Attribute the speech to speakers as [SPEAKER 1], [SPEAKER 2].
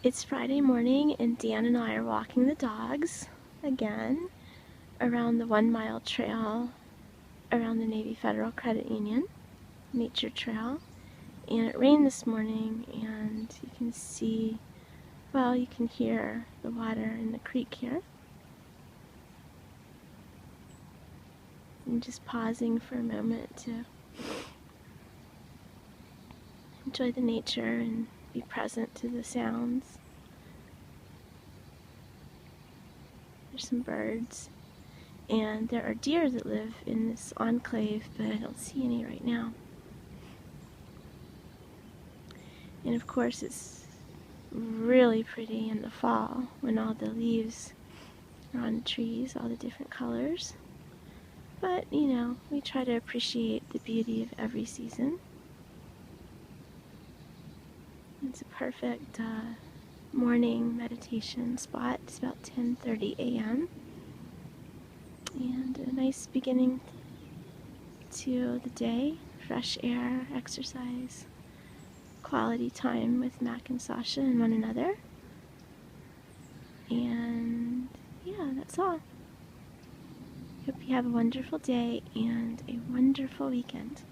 [SPEAKER 1] It's Friday morning and Dan and I are walking the dogs again around the 1 mile trail around the Navy Federal Credit Union nature trail. And it rained this morning and you can see, well, you can hear the water in the creek here. I'm just pausing for a moment to enjoy the nature and be present to the sounds. There's some birds. And there are deer that live in this enclave, but I don't see any right now. And of course it's really pretty in the fall when all the leaves are on the trees, all the different colors. But, you know, we try to appreciate the beauty of every season. It's a perfect morning meditation spot. It's about 10:30 a.m. and a nice beginning to the day. Fresh air, exercise, quality time with Mac and Sasha and one another. And yeah, that's all. Hope you have a wonderful day and a wonderful weekend.